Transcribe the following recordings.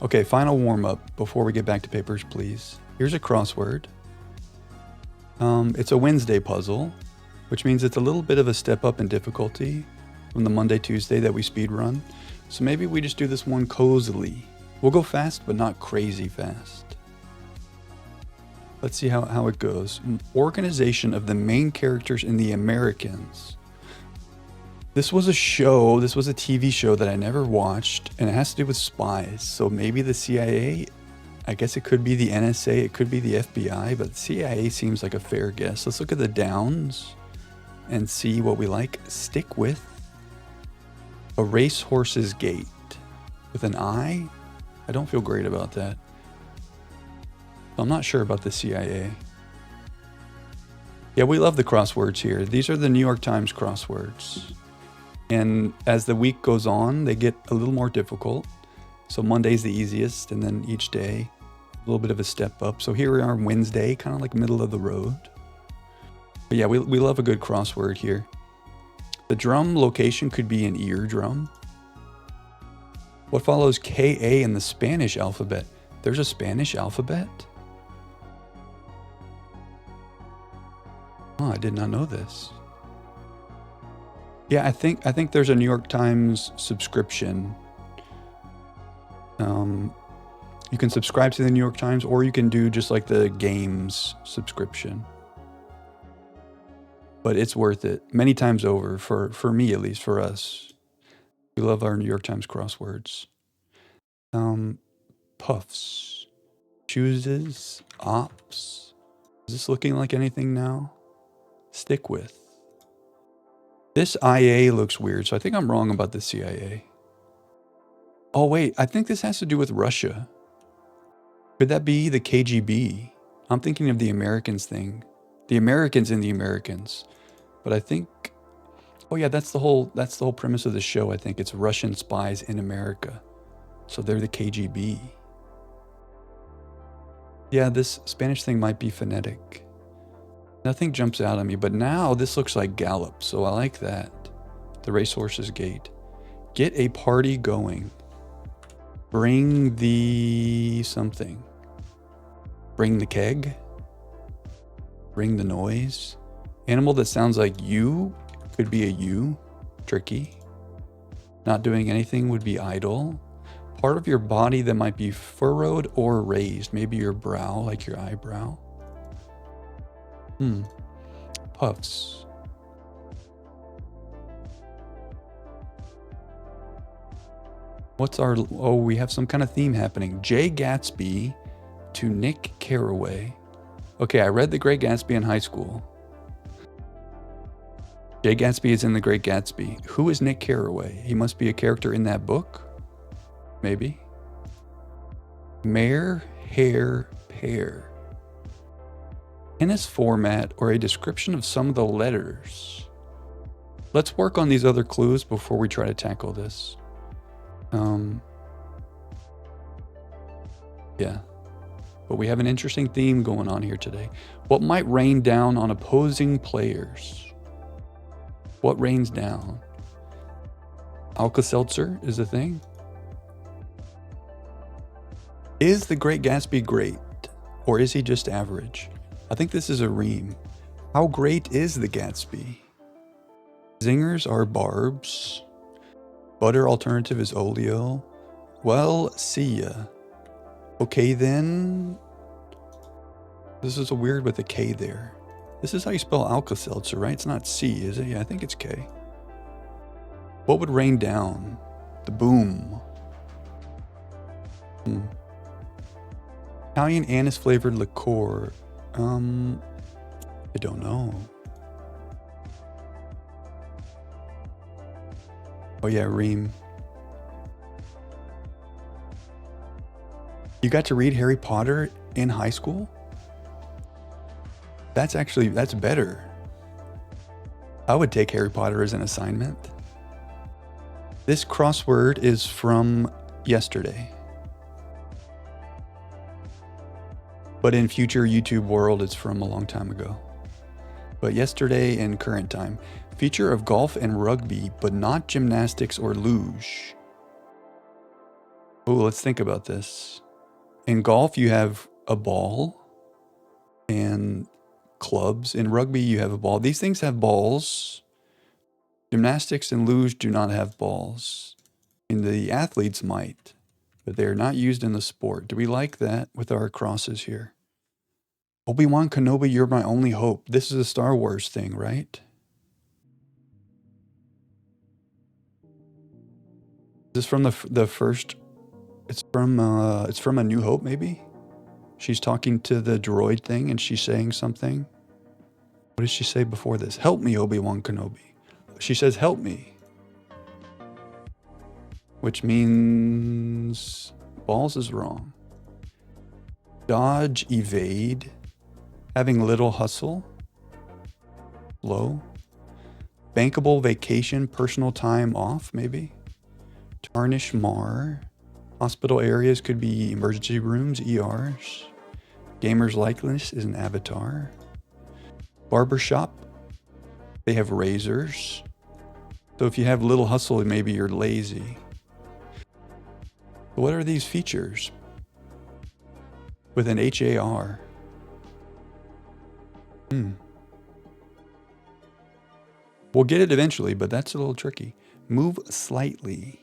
Okay, final warm-up before we get back to papers, please. Here's a crossword. It's a Wednesday puzzle, which means it's a little bit of a step up in difficulty from the Monday, Tuesday that we speed run. So maybe we just do this one cozily. We'll go fast, but not crazy fast. Let's see how it goes. Organization of the main characters in The Americans. This was a show, this was a TV show that I never watched, and it has to do with spies. So maybe the CIA, I guess it could be the NSA, it could be the FBI, but the CIA seems like a fair guess. Let's look at the downs and see what we like. Stick with a racehorse's gait with an I. I don't feel great about that. I'm not sure about the CIA. Yeah, we love the crosswords here. These are the New York Times crosswords. And as the week goes on, they get a little more difficult. So Monday's the easiest, and then each day, a little bit of a step up. So here we are Wednesday, kind of like middle of the road. But yeah, we love a good crossword here. The drum location could be an eardrum. What follows KA in the Spanish alphabet? There's a Spanish alphabet? Oh, I did not know this. Yeah, I think there's a New York Times subscription. You can subscribe to the New York Times, or you can do just like the games subscription. But it's worth it many times over for me, at least for us. We love our New York Times crosswords. Puffs, chooses, ops. Is this looking like anything now? Stick with. This IA looks weird, so I think I'm wrong about the CIA. Oh wait, I think this has to do with Russia. Could that be the KGB? I'm thinking of the Americans thing. The Americans in the Americans. But I think, oh yeah, that's the whole premise of the show. I think it's Russian spies in America. So they're the KGB. Yeah, this Spanish thing might be phonetic. Nothing jumps out at me, but now this looks like gallop, so I like that. The racehorse's gait. Get a party going. Bring the something. Bring the keg. Bring the noise. Animal that sounds like you could be a you. Tricky. Not doing anything would be idle. Part of your body that might be furrowed or raised. Maybe your brow, like your eyebrow. Puffs. What's our... Oh, we have some kind of theme happening. Jay Gatsby to Nick Carraway. Okay, I read The Great Gatsby in high school. Jay Gatsby is in The Great Gatsby. Who is Nick Carraway? He must be a character in that book? Maybe. Mare, hair, pear. Tennis format or a description of some of the letters. Let's work on these other clues before we try to tackle this. Yeah. But we have an interesting theme going on here today. What might rain down on opposing players? What rains down? Alka-Seltzer is a thing. Is The Great Gatsby great? Or is he just average? I think this is a ream. How great is the Gatsby? Zingers are barbs. Butter alternative is oleo. Well, see ya. Okay then. This is a weird with a K there. This is how you spell Alka-Seltzer, right? It's not C, is it? Yeah, I think it's K. What would rain down? The boom. Italian anise flavored liqueur. I don't know. Oh yeah, ream. You got to read Harry Potter in high school? That's better. I would take Harry Potter as an assignment. This crossword is from yesterday. But in future YouTube world, it's from a long time ago. But yesterday in current time. Feature of golf and rugby, but not gymnastics or luge. Oh, let's think about this. In golf, you have a ball and clubs. In rugby, you have a ball. These things have balls. Gymnastics and luge do not have balls. And the athletes might, but they're not used in the sport. Do we like that with our crosses here? Obi-Wan Kenobi, you're my only hope. This is a Star Wars thing, right? Is this from the first? It's from A New Hope, maybe? She's talking to the droid thing and she's saying something. What did she say before this? Help me, Obi-Wan Kenobi. She says, help me. Which means balls is wrong. Dodge, evade. Having little hustle. Low. Bankable vacation, personal time off, maybe. Tarnish, mar. Hospital areas could be emergency rooms, ERs. Gamer's likeness is an avatar. Barbershop, they have razors. So if you have little hustle, maybe you're lazy. What are these features? With an HAR. We'll get it eventually, but that's a little tricky. Move slightly.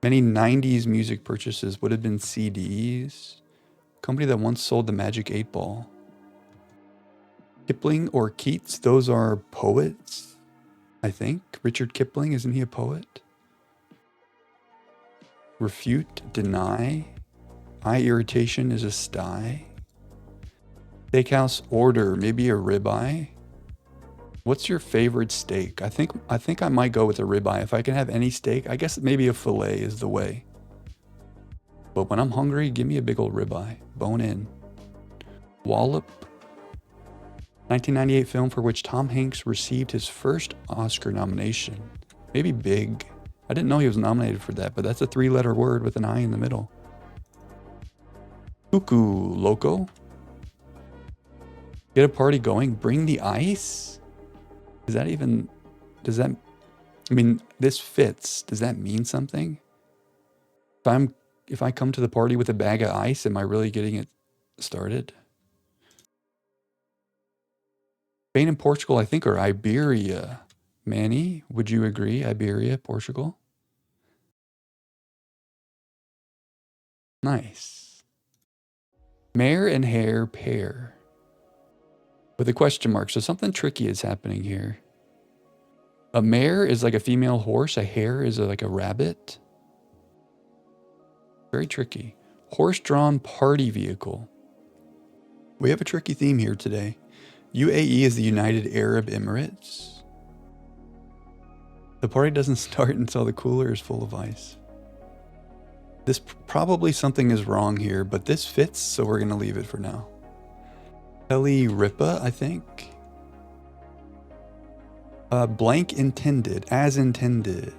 Many 90s music purchases would have been CDs. Company that once sold the Magic 8 Ball. Kipling or Keats, those are poets, I think. Richard Kipling, isn't he a poet? Refute, deny. Eye irritation is a sty. Steakhouse order, maybe a ribeye. What's your favorite steak? I think I might go with a ribeye. If I can have any steak, I guess maybe a filet is the way. But when I'm hungry, give me a big old ribeye. Bone in. Wallop. 1998 film for which Tom Hanks received his first Oscar nomination. Maybe big. I didn't know he was nominated for that, but that's a 3-letter word with an I in the middle. Cuckoo loco. Get a party going. Bring the ice. Is that even, does that, I mean, this fits. Does that mean something? If I come to the party with a bag of ice, am I really getting it started? Spain and Portugal, I think, are Iberia. Manny, would you agree? Iberia, Portugal? Nice. Mare and hare pair. With a question mark, so something tricky is happening here. A mare is like a female horse. A hare is like a rabbit. Very tricky. Horse-drawn party vehicle. We have a tricky theme here today. UAE is the United Arab Emirates. The party doesn't start until the cooler is full of ice. This probably something is wrong here, but this fits, so we're going to leave it for now. Kelly Ripa, I think. Blank intended, as intended.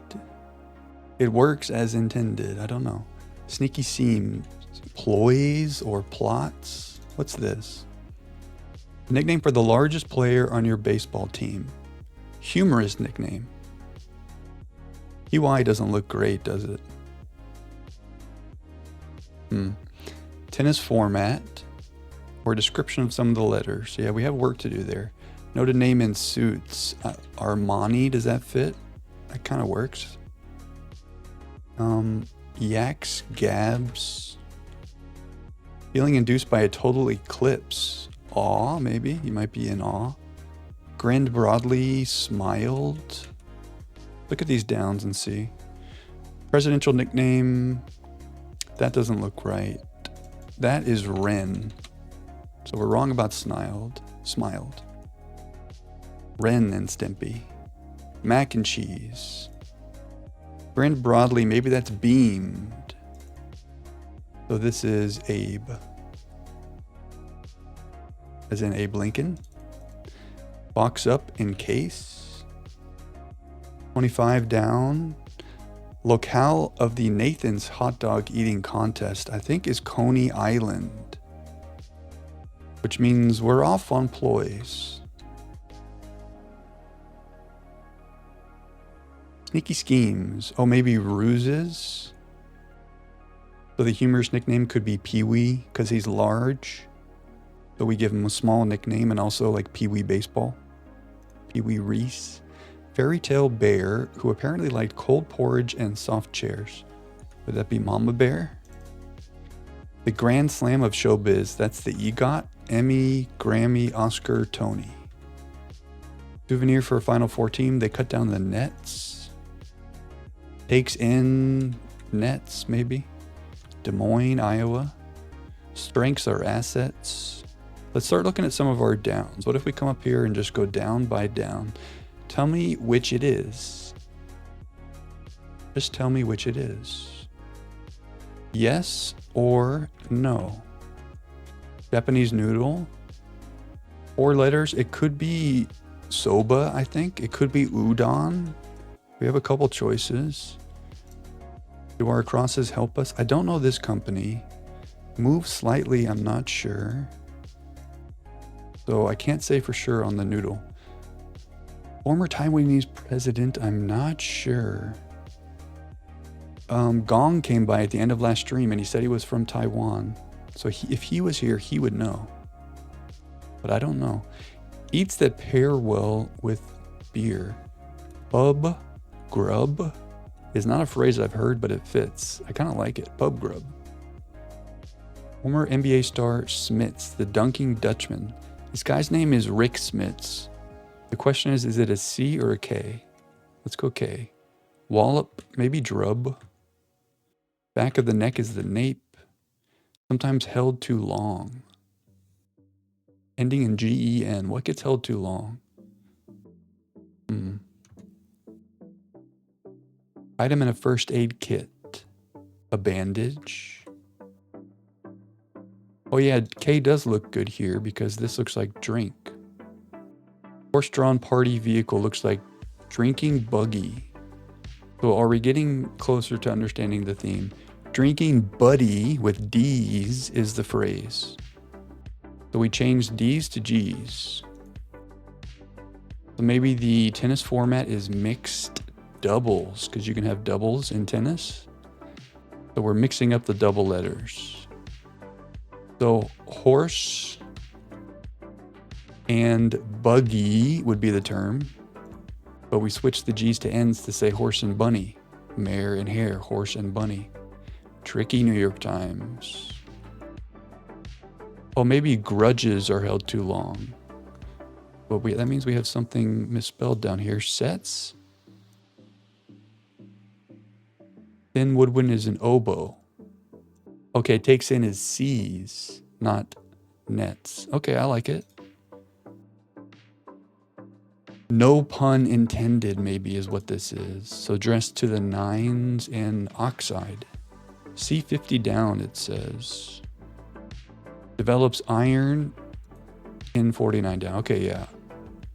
It works as intended. I don't know. Sneaky seams, ploys or plots. What's this? Nickname for the largest player on your baseball team. Humorous nickname. EY doesn't look great, does it? Tennis format or description of some of the letters. Yeah, we have work to do there. Noted name in suits. Armani, does that fit? That kind of works. Yaks, gabs. Feeling induced by a total eclipse. Awe, maybe. You might be in awe. Grinned broadly, smiled. Look at these downs and see. Presidential nickname. That doesn't look right. That is Ren. So we're wrong about smiled. Ren and Stimpy. Mac and cheese. Grinned broadly, maybe that's beamed. So this is Abe. As in Abe Lincoln. Box up in case. 25 down. Locale of the Nathan's hot dog eating contest, I think, is Coney Island. Which means we're off on ploys. Sneaky schemes. Oh, maybe ruses? So the humorous nickname could be Pee-wee because he's large. So we give him a small nickname, and also like Pee-wee Baseball. Pee-wee Reese. Fairy tale bear who apparently liked cold porridge and soft chairs. Would that be Mama Bear? The Grand Slam of Showbiz. That's the EGOT, Emmy, Grammy, Oscar, Tony. Souvenir for a Final Four team. They cut down the nets. Takes in nets, maybe. Des Moines, Iowa. Strengths are assets. Let's start looking at some of our downs. What if we come up here and just go down by down? Tell me which it is. Just tell me which it is. Yes or no. Japanese noodle. 4 letters. It could be soba, I think. It could be udon. We have a couple choices. Do our crosses help us? I don't know this company. Move slightly, I'm not sure. So I can't say for sure on the noodle. Former Taiwanese president, I'm not sure. Gong came by at the end of last stream and he said he was from Taiwan. So if he was here, he would know. But I don't know. Eats that pair well with beer. Pub grub is not a phrase I've heard, but it fits. I kind of like it. Pub grub. Former NBA star Smits, the dunking Dutchman. This guy's name is Rick Smits. The question is it a C or a K? Let's go K. Wallop, maybe drub. Back of the neck is the nape. Sometimes held too long. Ending in GEN. What gets held too long? Item in a first aid kit. A bandage. Oh yeah, K does look good here because this looks like drink. Horse-drawn party vehicle looks like drinking buggy. So are we getting closer to understanding the theme? Drinking buddy with D's is the phrase. So we changed D's to G's. So maybe the tennis format is mixed doubles because you can have doubles in tennis. So we're mixing up the double letters. So horse and buggy would be the term, but we switched the G's to N's to say horse and bunny. Mare and hare, horse and bunny. Tricky New York Times. Oh, maybe grudges are held too long. But that means we have something misspelled down here. Sets. Thin woodwind is an oboe. Okay, takes in is C's, not nets. Okay, I like it. No pun intended, maybe, is what this is. So dressed to the nines in oxide. C50 down, it says. Develops iron in 49 down. Okay, yeah.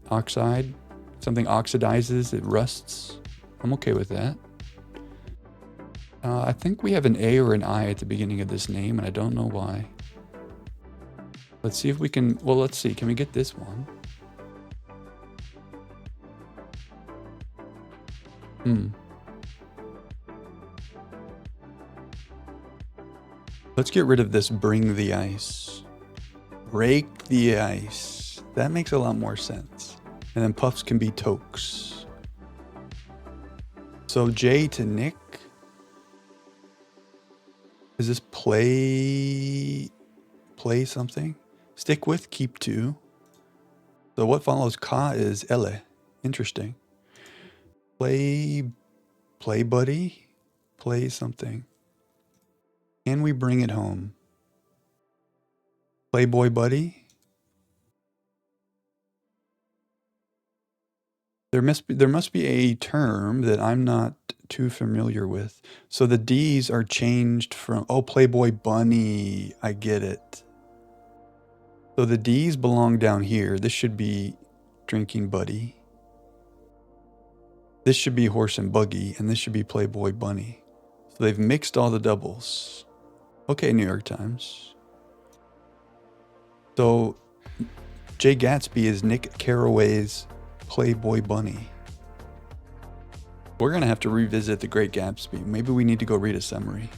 Oxide. Something oxidizes, it rusts. I'm okay with that. I think we have an A or an I at the beginning of this name, and I don't know why. Let's see if we can... Well, let's see. Can we get this one? Let's get rid of this bring the ice. Rake the ice. That makes a lot more sense. And then puffs can be tokes. So J to Nick. Is this play something? Stick with, keep to. So what follows ka is ele. Interesting. Play buddy, play something. Can we bring it home? Playboy buddy. There must be a term that I'm not too familiar with. So the D's are changed from, oh, Playboy bunny. I get it. So the D's belong down here. This should be drinking buddy. This should be horse and buggy, and this should be Playboy bunny. So they've mixed all the doubles. Okay, New York Times. So Jay Gatsby is Nick Carraway's Playboy bunny. We're going to have to revisit The Great Gatsby. Maybe we need to go read a summary.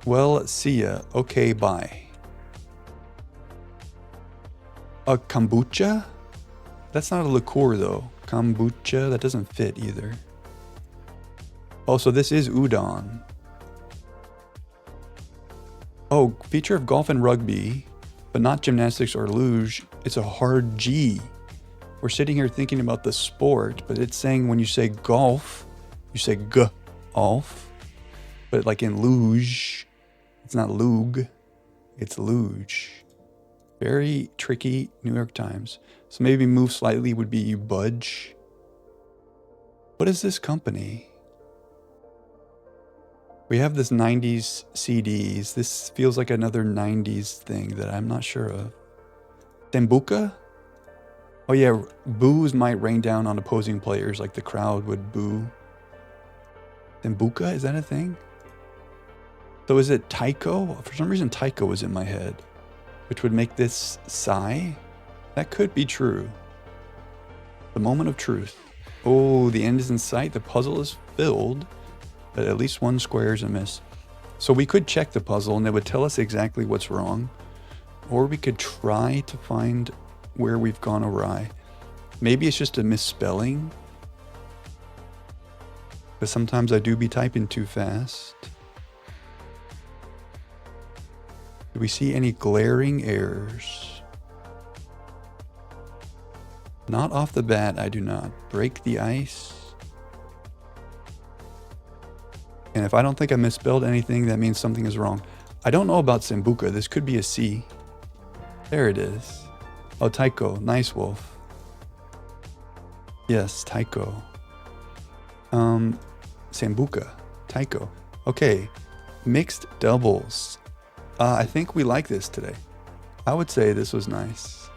Well, see ya. Okay, bye. A kombucha? That's not a liqueur, though. Kombucha, that doesn't fit either. Oh, so this is udon. Oh, feature of golf and rugby, but not gymnastics or luge. It's a hard G. We're sitting here thinking about the sport, but it's saying when you say golf, you say golf. But like in luge, it's not lug, it's luge. Very tricky, New York Times. So maybe move slightly would be you budge. What is this company? We have this 90s CDs. This feels like another 90s thing that I'm not sure of. Dembuka? Oh yeah, boos might rain down on opposing players like the crowd would boo. Dembuka, is that a thing? So is it Taiko? For some reason Taiko was in my head, which would make this sigh. That could be true. The moment of truth. Oh, the end is in sight. The puzzle is filled, but at least one square is amiss. So we could check the puzzle and it would tell us exactly what's wrong, or we could try to find where we've gone awry. Maybe it's just a misspelling, but sometimes I do be typing too fast. Do we see any glaring errors? Not off the bat, I do not. Break the ice. And if I don't think I misspelled anything, that means something is wrong. I don't know about Sambuca. This could be a C. There it is. Oh, Taiko. Nice, Wolf. Yes, Taiko. Sambuca. Taiko. Okay. Mixed doubles. I think we like this today. I would say this was nice.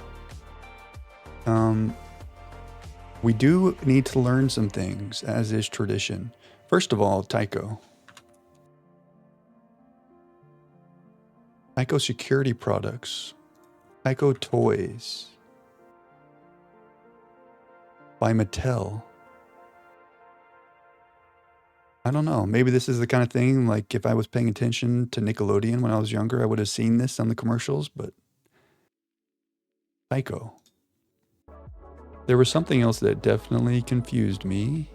We do need to learn some things, as is tradition. First of all, Taiko. Taiko security products. Taiko toys. By Mattel. I don't know. Maybe this is the kind of thing, like if I was paying attention to Nickelodeon when I was younger, I would have seen this on the commercials, but Taiko. There was something else that definitely confused me.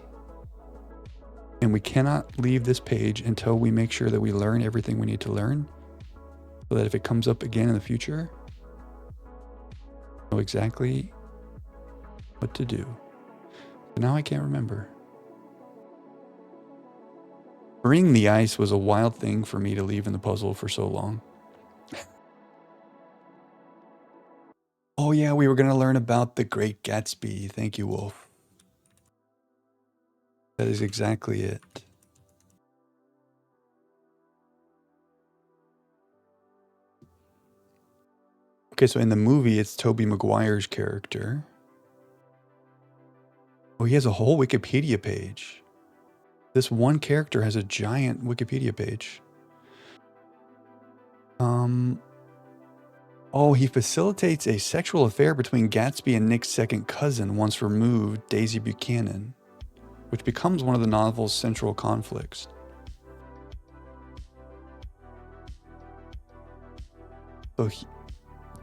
And we cannot leave this page until we make sure that we learn everything we need to learn, so that if it comes up again in the future, know exactly what to do. But now I can't remember. Bring the ice was a wild thing for me to leave in the puzzle for so long. Oh yeah, we were going to learn about the Great Gatsby. Thank you, Wolf. That is exactly it. Okay, so in the movie, it's Tobey Maguire's character. Oh, he has a whole Wikipedia page. This one character has a giant Wikipedia page. Oh, he facilitates a sexual affair between Gatsby and Nick's second cousin, once removed, Daisy Buchanan, which becomes one of the novel's central conflicts. So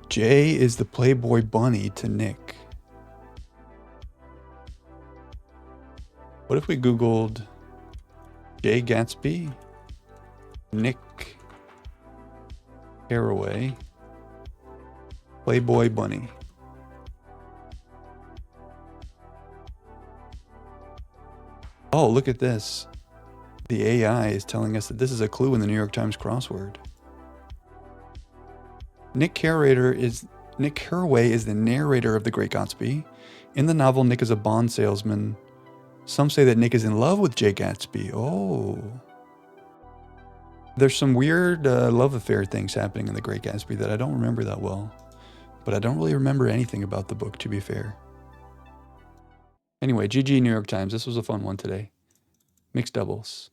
Jay is the Playboy bunny to Nick. What if we Googled Jay Gatsby, Nick Carraway, Playboy bunny? Oh, look at this. The AI is telling us that this is a clue in the New York Times crossword. Nick Carraway is the narrator of The Great Gatsby. In the novel, Nick is a bond salesman. Some say that Nick is in love with Jay Gatsby. Oh. There's some weird love affair things happening in The Great Gatsby that I don't remember that well. But I don't really remember anything about the book, to be fair. Anyway, GG New York Times. This was a fun one today. Mixed doubles.